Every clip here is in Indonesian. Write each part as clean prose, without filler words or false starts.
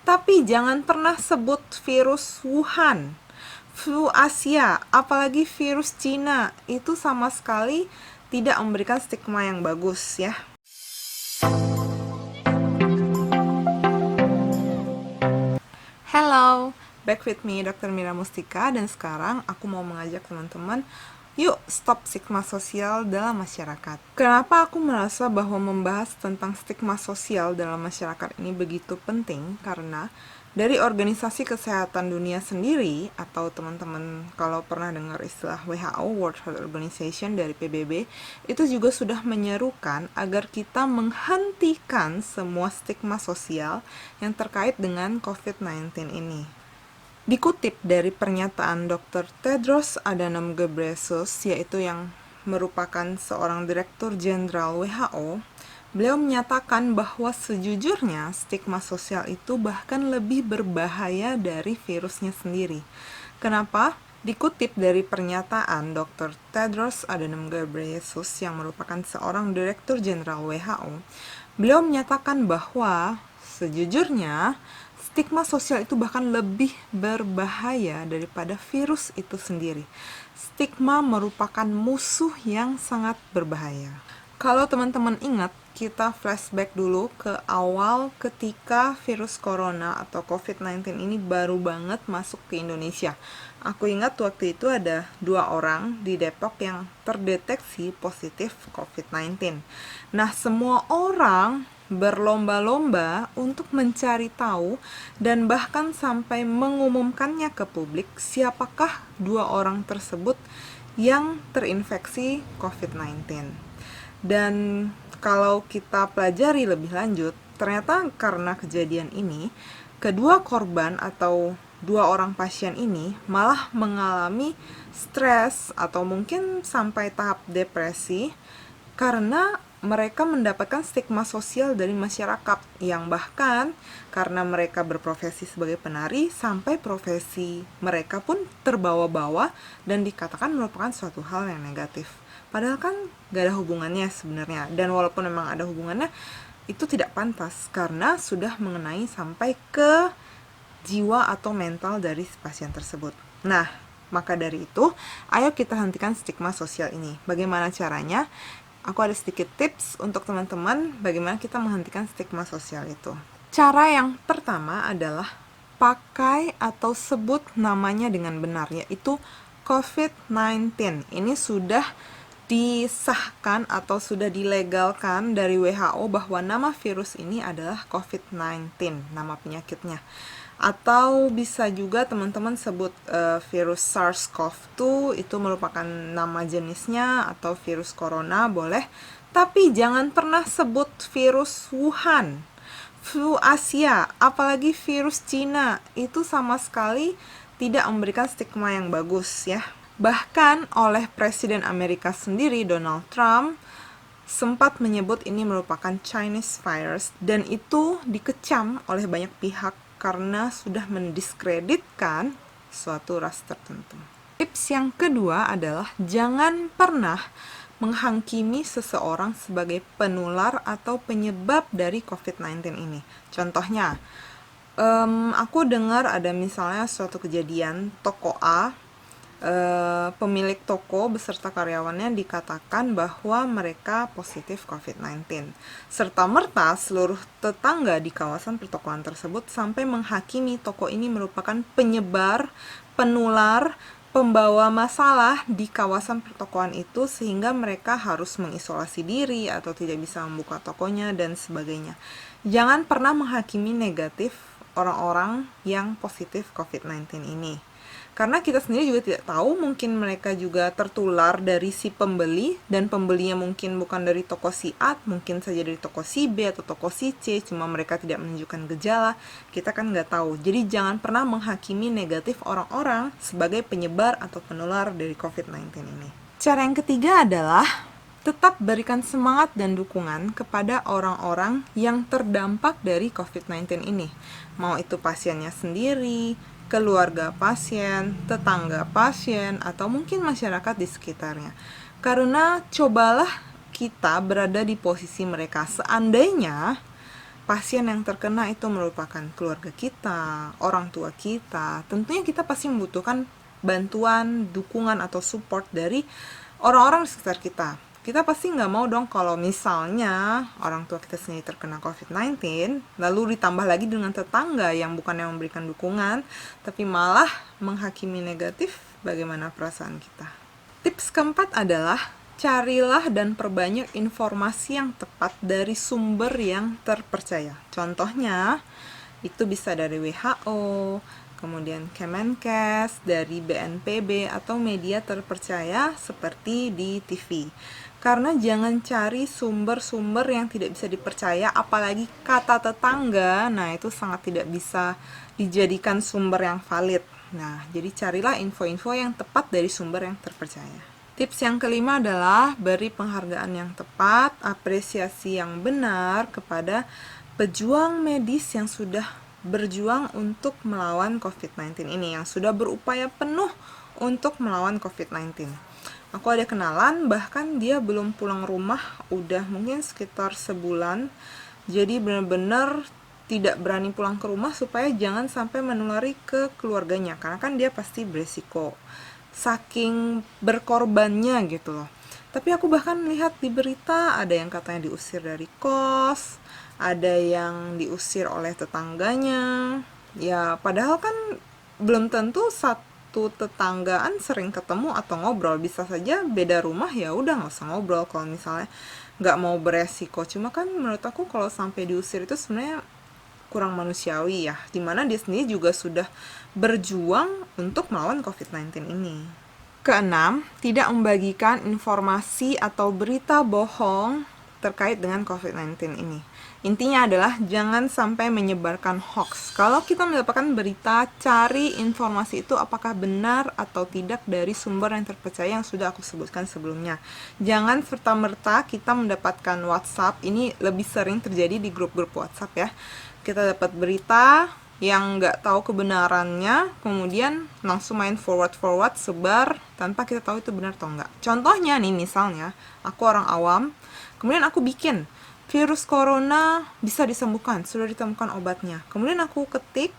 Tapi jangan pernah sebut virus Wuhan, flu Asia, apalagi virus Cina. Itu sama sekali tidak memberikan stigma yang bagus ya. Hello, back with me Dr. Mira Mustika, dan sekarang aku mau mengajak teman-teman yuk stop stigma sosial dalam masyarakat. Kenapa aku merasa bahwa membahas tentang stigma sosial dalam masyarakat ini begitu penting? Karena dari Organisasi Kesehatan Dunia sendiri, atau teman-teman kalau pernah dengar istilah WHO, World Health Organization, dari PBB, itu juga sudah menyerukan agar kita menghentikan semua stigma sosial yang terkait dengan COVID-19 ini. Dikutip dari pernyataan Dr. Tedros Adhanom Ghebreyesus, yaitu yang merupakan seorang Direktur Jenderal WHO, beliau menyatakan bahwa sejujurnya stigma sosial itu bahkan lebih berbahaya dari virusnya sendiri. Kenapa? Dikutip dari pernyataan Dr. Tedros Adhanom Ghebreyesus yang merupakan seorang Direktur Jenderal WHO, beliau menyatakan bahwa sejujurnya stigma sosial itu bahkan lebih berbahaya daripada virus itu sendiri. Stigma merupakan musuh yang sangat berbahaya. Kalau teman-teman ingat, kita flashback dulu ke awal ketika virus corona atau COVID-19 ini baru banget masuk ke Indonesia. Aku ingat waktu itu ada 2 orang di Depok yang terdeteksi positif COVID-19. Nah, semua orang berlomba-lomba untuk mencari tahu dan bahkan sampai mengumumkannya ke publik siapakah 2 orang tersebut yang terinfeksi COVID-19. Dan kalau kita pelajari lebih lanjut, ternyata karena kejadian ini, kedua korban atau 2 orang pasien ini malah mengalami stres atau mungkin sampai tahap depresi karena mereka mendapatkan stigma sosial dari masyarakat yang bahkan karena mereka berprofesi sebagai penari sampai profesi mereka pun terbawa-bawa dan dikatakan merupakan suatu hal yang negatif. Padahal kan gak ada hubungannya sebenarnya, dan walaupun memang ada hubungannya, itu tidak pantas karena sudah mengenai sampai ke jiwa atau mental dari pasien tersebut. Nah, maka dari itu, ayo kita hentikan stigma sosial ini. Bagaimana caranya? Aku ada sedikit tips untuk teman-teman bagaimana kita menghentikan stigma sosial itu. Cara yang pertama adalah pakai atau sebut namanya dengan benar, yaitu COVID-19. Ini sudah disahkan atau sudah dilegalkan dari WHO bahwa nama virus ini adalah COVID-19, nama penyakitnya. Atau bisa juga teman-teman sebut virus SARS-CoV-2, itu merupakan nama jenisnya, atau virus corona boleh. Tapi jangan pernah sebut virus Wuhan, flu Asia, apalagi virus Cina. Itu sama sekali tidak memberikan stigma yang bagus ya. Bahkan oleh Presiden Amerika sendiri, Donald Trump, sempat menyebut ini merupakan Chinese virus, dan itu dikecam oleh banyak pihak karena sudah mendiskreditkan suatu ras tertentu. Tips yang kedua adalah jangan pernah menghakimi seseorang sebagai penular atau penyebab dari COVID-19 ini. Contohnya, aku dengar ada misalnya suatu kejadian toko A, pemilik toko beserta karyawannya dikatakan bahwa mereka positif COVID-19. Serta-merta seluruh tetangga di kawasan pertokoan tersebut sampai menghakimi toko ini merupakan penyebar, penular, pembawa masalah di kawasan pertokoan itu, sehingga mereka harus mengisolasi diri atau tidak bisa membuka tokonya dan sebagainya. Jangan pernah menghakimi negatif orang-orang yang positif COVID-19 ini. Karena kita sendiri juga tidak tahu, mungkin mereka juga tertular dari si pembeli, dan pembelinya mungkin bukan dari toko si A, mungkin saja dari toko si B atau toko si C, cuma mereka tidak menunjukkan gejala, kita kan nggak tahu. Jadi jangan pernah menghakimi negatif orang-orang sebagai penyebar atau penular dari COVID-19 ini. Cara yang ketiga adalah tetap berikan semangat dan dukungan kepada orang-orang yang terdampak dari COVID-19 ini. Mau itu pasiennya sendiri, keluarga pasien, tetangga pasien, atau mungkin masyarakat di sekitarnya. Karena cobalah kita berada di posisi mereka. Seandainya pasien yang terkena itu merupakan keluarga kita, orang tua kita, tentunya kita pasti membutuhkan bantuan, dukungan, atau support dari orang-orang di sekitar kita. Kita pasti nggak mau dong kalau misalnya orang tua kita sendiri terkena COVID-19, lalu ditambah lagi dengan tetangga yang bukannya memberikan dukungan, tapi malah menghakimi negatif. Bagaimana perasaan kita? Tips keempat adalah carilah dan perbanyak informasi yang tepat dari sumber yang terpercaya. Contohnya, itu bisa dari WHO, kemudian Kemenkes, dari BNPB, atau media terpercaya seperti di TV. Karena jangan cari sumber-sumber yang tidak bisa dipercaya, apalagi kata tetangga, nah itu sangat tidak bisa dijadikan sumber yang valid. Nah, jadi carilah info-info yang tepat dari sumber yang terpercaya. Tips yang kelima adalah beri penghargaan yang tepat, apresiasi yang benar kepada pejuang medis yang sudah berjuang untuk melawan COVID-19 ini, yang sudah berupaya penuh untuk melawan COVID-19. Aku ada kenalan, bahkan dia belum pulang rumah, udah mungkin sekitar sebulan. Jadi benar-benar tidak berani pulang ke rumah supaya jangan sampai menulari ke keluarganya, karena kan dia pasti beresiko. Saking berkorbannya gitu loh. Tapi aku bahkan lihat di berita ada yang katanya diusir dari kos, ada yang diusir oleh tetangganya. Ya padahal kan belum tentu satu tetanggaan sering ketemu atau ngobrol, bisa saja beda rumah, ya udah nggak usah ngobrol kalau misalnya nggak mau beresiko. Cuma kan menurut aku kalau sampai diusir itu sebenarnya kurang manusiawi ya, dimana dia sendiri juga sudah berjuang untuk melawan COVID-19 ini. Keenam, tidak membagikan informasi atau berita bohong terkait dengan COVID-19 ini. Intinya adalah jangan sampai menyebarkan hoax. Kalau kita mendapatkan berita, cari informasi itu apakah benar atau tidak dari sumber yang terpercaya yang sudah aku sebutkan sebelumnya. Jangan serta-merta kita mendapatkan WhatsApp, ini lebih sering terjadi di grup-grup WhatsApp ya. Kita dapat berita yang nggak tahu kebenarannya, kemudian langsung main forward sebar tanpa kita tahu itu benar atau enggak. Contohnya nih, misalnya aku orang awam, kemudian aku bikin virus corona bisa disembuhkan, sudah ditemukan obatnya. Kemudian aku ketik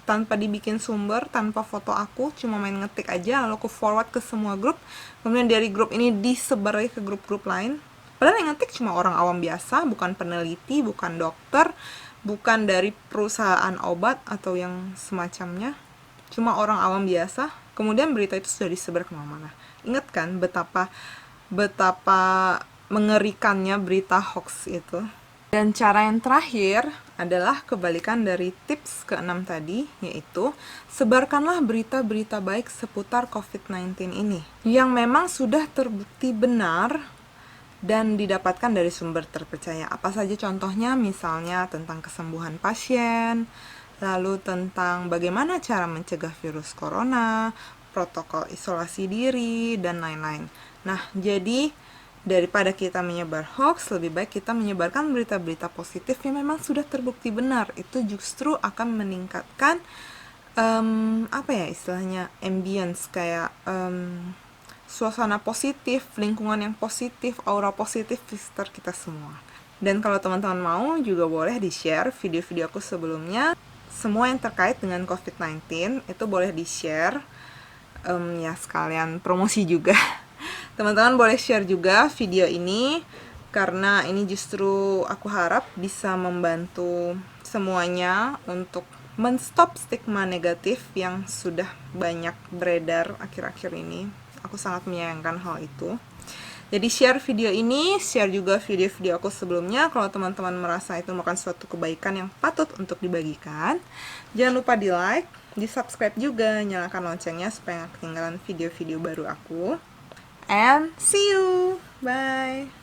tanpa dibikin sumber, tanpa foto aku, cuma main ngetik aja, lalu aku forward ke semua grup. Kemudian dari grup ini disebar lagi ke grup-grup lain. Padahal yang ngetik cuma orang awam biasa, bukan peneliti, bukan dokter, bukan dari perusahaan obat atau yang semacamnya, cuma orang awam biasa. Kemudian berita itu sudah disebar kemana-mana. Ingat kan betapa mengerikannya berita hoax itu. Dan cara yang terakhir adalah kebalikan dari tips ke-6 tadi, yaitu sebarkanlah berita-berita baik seputar COVID-19 ini yang memang sudah terbukti benar dan didapatkan dari sumber terpercaya. Apa saja contohnya? Misalnya tentang kesembuhan pasien, lalu tentang bagaimana cara mencegah virus corona, protokol isolasi diri, dan lain-lain. Nah, jadi daripada kita menyebar hoax, lebih baik kita menyebarkan berita-berita positif yang memang sudah terbukti benar. Itu justru akan meningkatkan ambience, kayak suasana positif, lingkungan yang positif, aura positif di sekitar kita semua. Dan kalau teman-teman mau, juga boleh di-share video-video aku sebelumnya. Semua yang terkait dengan COVID-19 itu boleh di-share, ya sekalian promosi juga. Teman-teman boleh share juga video ini, karena ini justru aku harap bisa membantu semuanya untuk men-stop stigma negatif yang sudah banyak beredar akhir-akhir ini. Aku sangat menyayangkan hal itu. Jadi share video ini, share juga video-video aku sebelumnya kalau teman-teman merasa itu merupakan suatu kebaikan yang patut untuk dibagikan. Jangan lupa di like, di subscribe juga, nyalakan loncengnya supaya nggak ketinggalan video-video baru aku. And see you! Bye!